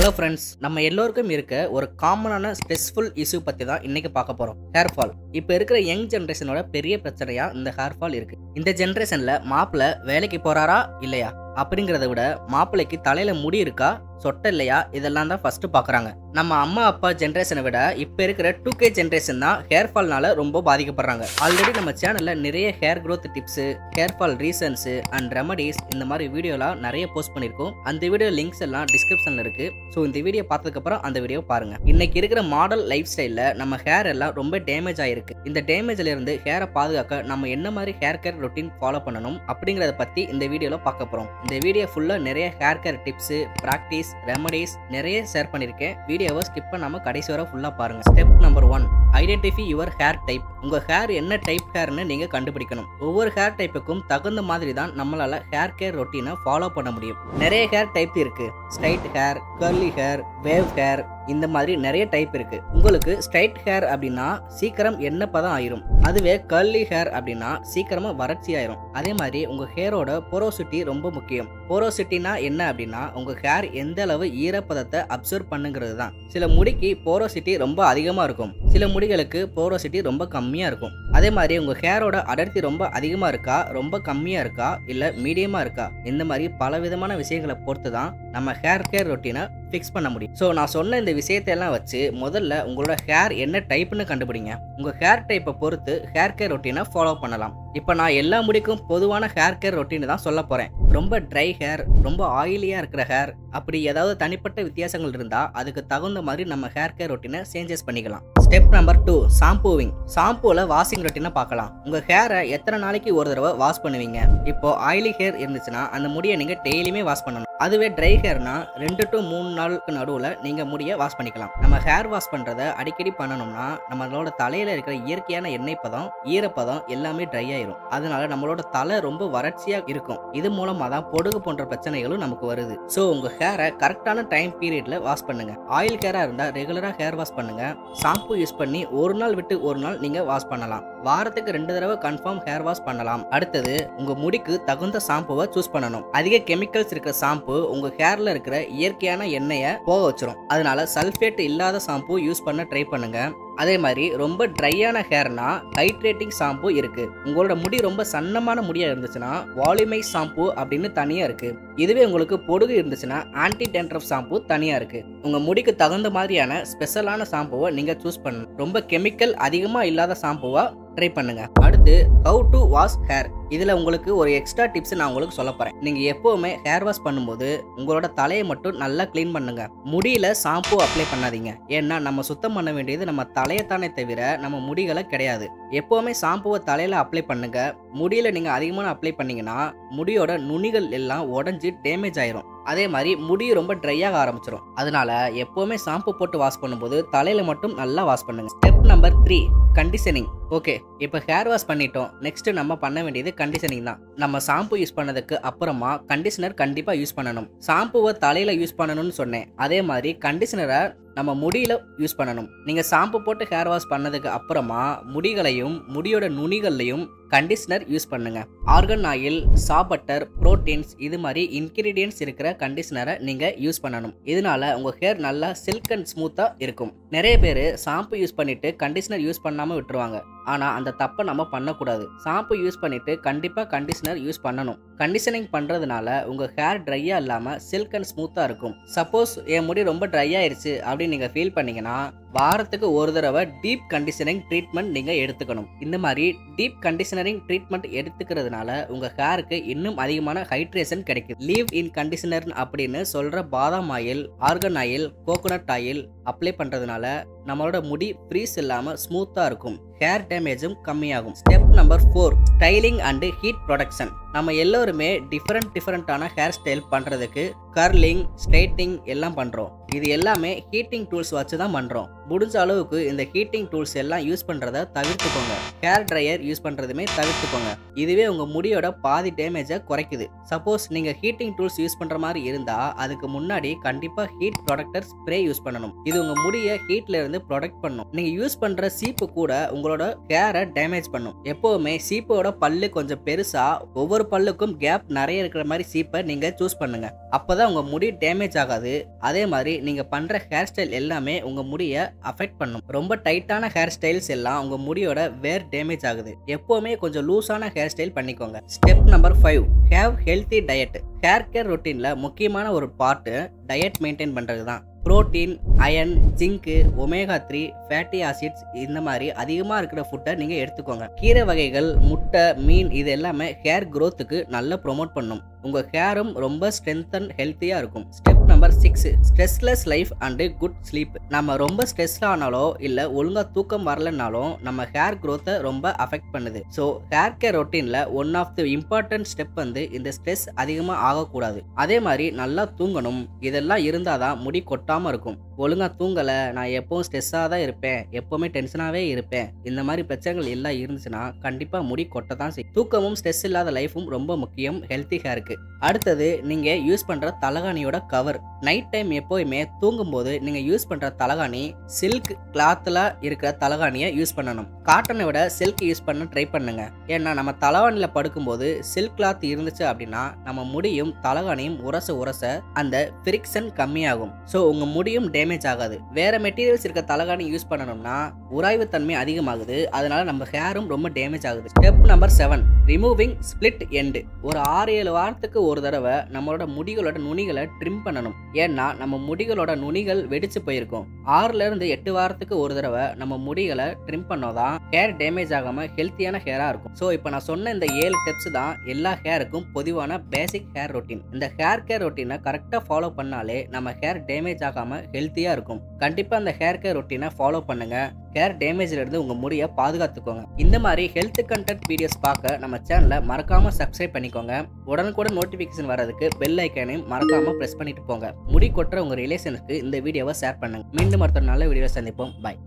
Hello friends, நம்ம எல்லோருக்கும் இருக்க ஒரு காமனான ஸ்ட்ரெஸ்ஃபுல் இஷ்யூ பற்றி தான் இன்னைக்கு பார்க்க போகிறோம். Hair fall. இப்போ இருக்கிற யங் ஜென்ரேஷனோட பெரிய பிரச்சனையா இந்த ஹேர் ஃபால் இருக்கு. இந்த ஜென்ரேஷனில் மாப்பிள்ளை வேலைக்கு போகிறாரா இல்லையா அப்படிங்கிறத விட மாப்பிள்ளைக்கு தலையில் முடி இருக்கா சொட்டை இல்லையா இதெல்லாம் தான் ஃபர்ஸ்ட் பார்க்குறாங்க. நம்ம அம்மா அப்பா ஜென்ரேஷனை விட இப்போ இருக்கிற 2K ஜென்ரேஷன் தான் ஹேர் ஃபால்னால ரொம்ப பாதிக்கப்படுறாங்க. ஆல்ரெடி நம்ம சேனலில் நிறைய hair growth tips, hair fall reasons and remedies இந்த மாதிரி வீடியோலாம் நிறைய போஸ்ட் பண்ணியிருக்கோம். அந்த வீடியோ லிங்க்ஸ் எல்லாம் டிஸ்கிரிப்ஷனில் இருக்கு. ஸோ இந்த வீடியோ பார்த்ததுக்கப்புறம் அந்த வீடியோ பாருங்க. இன்னைக்கு இருக்கிற மாடல் லைஃப் ஸ்டைலில் நம்ம ஹேர் எல்லாம் ரொம்ப டேமேஜ் ஆயிருக்கு. இந்த டேமேஜ்ல இருந்து ஹேரை பாதுகாக்க நம்ம என்ன மாதிரி ஹேர் கேர் ரொட்டீன் ஃபாலோ பண்ணணும் அப்படிங்கிறத பற்றி இந்த வீடியோவில் பார்க்க போகிறோம். இந்த வீடியோ ஃபுல்லாக நிறைய hair care tips, practice, remedies நிறைய ஷேர் பண்ணிருக்கேன். வீடியோவை ஸ்கிப் பண்ணாம கடைசி வரை ஃபுல்லா பாருங்க. Step number 1, identify your hair type. உங்க ஹேர் என்ன டைப் ஹேர்னு நீங்க கண்டுபிடிக்கணும். ஒவ்வொரு ஹேர் டைப்புக்கும் தகுந்த மாதிரி தான் நம்மளால ஹேர் கேர் ரொட்டீனை ஃபாலோ பண்ண முடியும். நிறைய ஹேர் டைப் இருக்கு. Straight hair, curly hair, wave hair, இந்த மாதிரி நிறைய டைப் இருக்கு. உங்களுக்கு ஸ்ட்ரைட் ஹேர் அப்படின்னா சீக்கிரம் எண்ணெய் பதம் ஆயிரும். அதுவே கர்லி ஹேர் அப்படின்னா சீக்கிரமா வறட்சி ஆயிரும். அதே மாதிரி உங்க ஹேரோட போரோசிட்டி ரொம்ப முக்கியம். போரோசிட்டினா என்ன அப்படின்னா உங்க ஹேர் எந்த அளவு ஈரப்பதத்தை அப்சர்வ் பண்ணுங்கிறது தான். சில முடிக்கு போரோசிட்டி ரொம்ப அதிகமா இருக்கும், சில முடிகளுக்கு போரோசிட்டி ரொம்ப கம்மியா இருக்கும். அதே மாதிரி உங்க ஹேரோட அடர்த்தி ரொம்ப அதிகமா இருக்கா, ரொம்ப கம்மியா இருக்கா, இல்ல மீடியமா இருக்கா, இந்த மாதிரி பல விதமான விஷயங்களை பொறுத்து தான் நம்ம ஹேர் கேர் ரொட்டீனை ஃபிக்ஸ் பண்ண முடியும். ஸோ நான் சொன்ன இந்த விஷயத்தையெல்லாம் வச்சு முதல்ல உங்களோட ஹேர் என்ன டைப்னு கண்டுபிடிங்க. உங்கள் ஹேர் டைப்பை பொறுத்து ஹேர் கேர் ரொட்டீனை ஃபாலோ பண்ணலாம். இப்போ நான் எல்லா முடிக்கும் பொதுவான ஹேர் கேர் ரொட்டீன் தான் சொல்ல போகிறேன். ரொம்ப ட்ரை ஹேர், ரொம்ப ஆயிலியாக இருக்கிற ஹேர், அப்படி ஏதாவது தனிப்பட்ட வித்தியாசங்கள் இருந்தால் அதுக்கு தகுந்த மாதிரி நம்ம ஹேர் கேர் ரொட்டீனை சேஞ்சஸ் பண்ணிக்கலாம். Step number 2, shampooing. ஷாம்பூவில் வாஷிங் ரொட்டீனை பார்க்கலாம். உங்கள் ஹேரை எத்தனை நாளைக்கு ஒரு தடவை வாஷ் பண்ணுவீங்க? இப்போ ஆயிலி ஹேர் இருந்துச்சுன்னா அந்த முடியை நீங்கள் டெய்லியுமே வாஷ் பண்ணணும். அதுவே ட்ரை ஹேர்னா 2 to 3 நாளுக்கு நடுவில் நீங்கள் முடியை வாஷ் பண்ணிக்கலாம். நம்ம ஹேர் வாஷ் பண்ணுறதை அடிக்கடி பண்ணணும்னா நம்மளோட தலையில் இருக்கிற இயற்கையான எண்ணெய் பதம், ஈரப்பதம் எல்லாமே ட்ரை ஆயிரும். அதனால நம்மளோட தலை ரொம்ப வறட்சியாக இருக்கும். இது மூலமாக தான் பொடுகு போன்ற பிரச்சனைகளும் நமக்கு வருது. ஸோ உங்கள் ஹேரை கரெக்டான டைம் பீரியட்ல வாஷ் பண்ணுங்க. ஆயில் ஹேராக இருந்தால் ரெகுலராக ஹேர் வாஷ் பண்ணுங்க. ஷாம்பு யூஸ் பண்ணி ஒரு நாள் விட்டு ஒரு நாள் நீங்கள் வாஷ் பண்ணலாம். வாரத்துக்கு 2 தடவை கன்ஃபார்ம் ஹேர் வாஷ் பண்ணலாம். அடுத்தது உங்க முடிக்கு தகுந்த ஷாம்புவை சூஸ் பண்ணணும். அதிக கெமிக்கல்ஸ் இருக்கிற ஷாம்பு உங்க ஹேர்ல இருக்கிற இயற்கையான எண்ணெயை போக வச்சிரும். அதனால சல்ஃபேட் இல்லாத ஷாம்பு யூஸ் பண்ண ட்ரை பண்ணுங்க. அதே மாதிரி ரொம்ப ட்ரையான ஹேர்னா ஹைட்ரேட்டிங் ஷாம்பு இருக்கு. உங்களோட முடி ரொம்ப சன்னமான முடியா இருந்துச்சுன்னா வால்யூமைஸ் ஷாம்பு அப்படின்னு தனியா இருக்கு. இதுவே உங்களுக்கு பொடுகு இருந்துச்சுன்னா ஆன்டி டேண்ட்ரஃப் ஷாம்பு தனியா இருக்கு. உங்க முடிக்கு தகுந்த மாதிரியான ஸ்பெஷலான ஷாம்புவை நீங்க சூஸ் பண்ணணும். ரொம்ப கெமிக்கல் அதிகமா இல்லாத ஷாம்புவா ட்ரை பண்ணுங்க. அடுத்து ஹவு டு வாஷ் ஹேர். இதுல உங்களுக்கு ஒரு எக்ஸ்ட்ரா டிப்ஸ் நான் உங்களுக்கு சொல்ல போறேன். நீங்க எப்பவுமே ஹேர் வாஷ் பண்ணும்போது உங்களோட தலையை மட்டும் நல்லா கிளீன் பண்ணுங்க. முடியில ஷாம்பு அப்ளை பண்ணாதீங்க. ஏன்னா நம்ம சுத்தம் பண்ண வேண்டியது நம்ம தலையத்தானே தவிர நம்ம முடிகளை கிடையாது. எப்பவுமே ஷாம்புவை தலையில அப்ளை பண்ணுங்க. முடியில நீங்க அதிகமான அப்ளை பண்ணீங்கன்னா முடியோட நுனிகள் எல்லாம் உடஞ்சி டேமேஜ் ஆயிரும். அதே மாதிரி முடி ரொம்ப ட்ரையாக ஆரம்பிச்சிடும். அதனால எப்பவுமே ஷாம்பு போட்டு வாஷ் பண்ணும்போது தலையில மட்டும் நல்லா வாஷ் பண்ணுங்க. Step number 3, conditioning. ஓகே, இப்போ ஹேர் வாஷ் பண்ணிட்டோம். நெக்ஸ்ட் நம்ம பண்ண வேண்டியது கண்டிஷனிங் தான். நம்ம ஷாம்பு யூஸ் பண்ணதுக்கு அப்புறமா கண்டிஷனர் கண்டிப்பா யூஸ் பண்ணணும். ஷாம்புவை தலையில யூஸ் பண்ணணும்னு சொன்னேன். அதே மாதிரி கண்டிஷனரை நம்ம முடியில யூஸ் பண்ணணும். நீங்க ஷாம்பு போட்டு ஹேர் வாஷ் பண்ணதுக்கு அப்புறமா முடிகளையும் முடியோட நுனிகள்லையும் கண்டிஷனர் யூஸ் பண்ணுங்க. Organ oil, Shah butter, proteins இது மாதிரி இன்கிரீடியன்ஸ் இருக்கிற கண்டிஷனரை நீங்க யூஸ் பண்ணணும். இதனால உங்க ஹேர் நல்லா சில்க் அண்ட் ஸ்மூத்தா இருக்கும். நிறைய பேர் ஷாம்பு யூஸ் பண்ணிட்டு கண்டிஷனர் யூஸ் பண்ணாம விட்டுருவாங்க. ஆனா அந்த தப்பை நம்ம பண்ணக்கூடாது. ஷாம்பு யூஸ் பண்ணிட்டு கண்டிப்பா கண்டிஷனர் யூஸ் பண்ணணும். கண்டிஷனிங் பண்றதுனால உங்க ஹேர் ட்ரையா இல்லாம சில்க் அண்ட் ஸ்மூத்தா இருக்கும். சப்போஸ் என் முடி ரொம்ப ட்ரை ஆயிருச்சு அப்படின்னு நீங்க ஃபீல் பண்ணீங்கன்னா வாரத்துக்கு ஒரு தடவை டீப் கண்டிஷனிங் ட்ரீட்மெண்ட் நீங்க எடுத்துக்கணும். இந்த மாதிரி டீப் கண்டிஷனரிங் ட்ரீட்மெண்ட் எடுத்துக்கிறதுனால உங்க ஹேருக்கு இன்னும் அதிகமான ஹைட்ரேஷன் கிடைக்கும். லீவ் இன் கண்டிஷனர் அப்படின்னு சொல்ற பாதாம் oil, organ oil, coconut oil apply பண்றதுனால நம்மளோட முடி ஃப்ரீஸ் இல்லாம ஸ்மூத்தா இருக்கும். ஹேர் டேமேஜும் கம்மியாகும். Step number 4, styling and heat production. நம்ம எல்லோருமே டிஃபரெண்டான ஹேர் ஸ்டைல் பண்றதுக்கு கர்லிங், ஸ்ட்ரைட்டிங் எல்லாம் பண்றோம். இது எல்லாமே ஹீட்டிங் டூல்ஸ் வச்சு தான் பண்றோம். முடிஞ்ச அளவுக்கு இந்த ஹீட்டிங் டூல்ஸ் எல்லாம் யூஸ் பண்றத தவிர்த்துக்கோங்க. ஹேர் ட்ரையர் யூஸ் பண்றதுமே தவிர்த்துக்கோங்க. இதுவே உங்க முடியோட பாதி டேமேஜை குறைக்குது. சப்போஸ் நீங்க ஹீட்டிங் டூல்ஸ் யூஸ் பண்ற மாதிரி இருந்தா அதுக்கு முன்னாடி கண்டிப்பா ஹீட் ப்ரொடக்டர் ஸ்ப்ரே யூஸ் பண்ணணும். இது உங்க முடியை ஹீட்ல இருந்து ப்ரொடெக்ட் பண்ணும். நீங்க யூஸ் பண்ற சீப்பு கூட உங்களோட ஹேரை டேமேஜ் பண்ணும். எப்போவுமே சீப்போட பல்லு கொஞ்சம் பெருசா ஒவ்வொரு பல்லுக்கும் கேப் நிறைய இருக்கிற மாதிரி சீப்பை நீங்க சூஸ் பண்ணுங்க. அப்பதான் உங்க முடி டேமேஜ் ஆகாது. அதே மாதிரி நீங்க பண்ற ஹேர் ஸ்டைல் எல்லாமே உங்க முடியை அஃபெக்ட் பண்ணும். ரொம்ப டைட்டான ஹேர் ஸ்டைல்ஸ் எல்லாம் உங்க முடியோட வேர் டேமேஜ் ஆகுது. எப்பவுமே கொஞ்சம் லூஸான ஹேர் ஸ்டைல் பண்ணிக்கோங்க. Step number 5, have healthy diet. Hair care ரொட்டீன்ல முக்கியமான ஒரு பார்ட் டயட் மெயின்டைன் பண்றது தான். Protein, iron, zinc, omega 3, fatty acids இந்த மாதிரி அதிகமாக இருக்கிற ஃபுட்டை நீங்கள் எடுத்துக்கோங்க. கீரை வகைகள், முட்டை, மீன் இது எல்லாமே ஹேர் க்ரோத்துக்கு நல்லா ப்ரொமோட் பண்ணும். உங்கள் ஹேரும் ரொம்ப ஸ்ட்ரென்த் அண்ட் ஹெல்த்தியாக இருக்கும். Step number 6, stressless life and good sleep. நம்ம ரொம்ப ஸ்ட்ரெஸ் ஆனாலோ இல்லை ஒழுங்காக தூக்கம் வரலனாலும் நம்ம ஹேர் க்ரோத்தை ரொம்ப அஃபெக்ட் பண்ணுது. ஸோ ஹேர் கேர் ரொட்டீனில் one of the important step இந்த ஸ்ட்ரெஸ் அதிகமாக ஆகக்கூடாது. அதே மாதிரி நல்லா தூங்கணும். இதெல்லாம் இருந்தால் தான் முடி கொட்டாமல் இருக்கும். ஒழுங்கா தூங்கலை, நான் எப்பவும் ஸ்ட்ரெஸ்ஸாக தான் இருப்பேன், எப்போவுமே டென்ஷனாகவே இருப்பேன், இந்த மாதிரி பிரச்சனைகள் எல்லாம் இருந்துச்சுன்னா கண்டிப்பாக முடி கொட்ட தான் செய்யும். தூக்கமும் ஸ்ட்ரெஸ் இல்லாத லைஃபும் ரொம்ப முக்கியம் ஹெல்த்தி ஹேருக்கு. அடுத்தது நீங்கள் யூஸ் பண்ணுற தலகாணியோட கவர். நைட் டைம் எப்போயுமே தூங்கும்போது நீங்கள் யூஸ் பண்ணுற தலகாணி சில்க் கிளாத்தில் இருக்கிற தலகாணியை யூஸ் பண்ணணும். காட்டனை விட சில்க் யூஸ் பண்ண ட்ரை பண்ணுங்க. ஏன்னா நம்ம தலகாணியில் படுக்கும்போது சில்க் கிளாத் இருந்துச்சு அப்படின்னா நம்ம முடியும் தலகாணியும் உரச அந்த ஃப்ரிக்ஷன் கம்மியாகும். ஸோ உங்கள் முடியும் டேமேஜ் ஆகாது. வேற மெட்டீரியல்ஸ் இருக்க தலகாணி யூஸ் பண்ணணும்னா உராய்வு தன்மை அதிகமாகுது. அதனால நம்ம ஹேரும் ரொம்ப டேமேஜ் ஆகுது. Step number 7, removing split end. ஒரு 6-7 வாரத்துக்கு ஒரு தடவை நம்மளோட முடிகளோட நுனிகளை ட்ரிம் பண்ணணும். ஏன்னா நம்ம முடிகளோட நுனிகள் வெடிச்சு போயிருக்கும். 6 இருந்து 8 வாரத்துக்கு ஒரு தடவை நம்ம முடிகளை ட்ரிம் பண்ணோதான் ஹேர் டேமேஜ் ஆகாம ஹெல்த்தியான ஹேரா இருக்கும். ஸோ இப்போ நான் சொன்ன இந்த 7 ஸ்டெப்ஸ் தான் எல்லா ஹேருக்கும் பொதுவான பேசிக் ஹேர் ரொட்டீன். இந்த ஹேர் கேர் ரொட்டீனை கரெக்டாக ஃபாலோ பண்ணாலே நம்ம ஹேர் டேமேஜ் ஆகாம ஹெல்த்தியா இருக்கும். கண்டிப்பா அந்த ஹேர் கேர் ரொட்டீனை ஃபாலோ பண்ணுங்க. ஹேர் டேமேஜ்ல இருந்து உங்க முடியை பாதுகாத்துக்கோங்க. இந்த மாதிரி ஹெல்த் கண்டென்ட் வீடியோஸ் பார்க்க நம்ம சேனலை மறக்காம சப்ஸ்கிரைப் பண்ணிக்கோங்க. உடனுக்குடன் நோட்டிபிகேஷன் வரதுக்கு பெல் ஐக்கானையும் மறக்காம பிரஸ் பண்ணிட்டு போங்க. முடி கொட்டுற உங்க ரிலேஷனுக்கு இந்த வீடியோவை ஷேர் பண்ணுங்க. மீண்டும் அடுத்த நல்ல வீடியோவை சந்திப்போம். பாய்.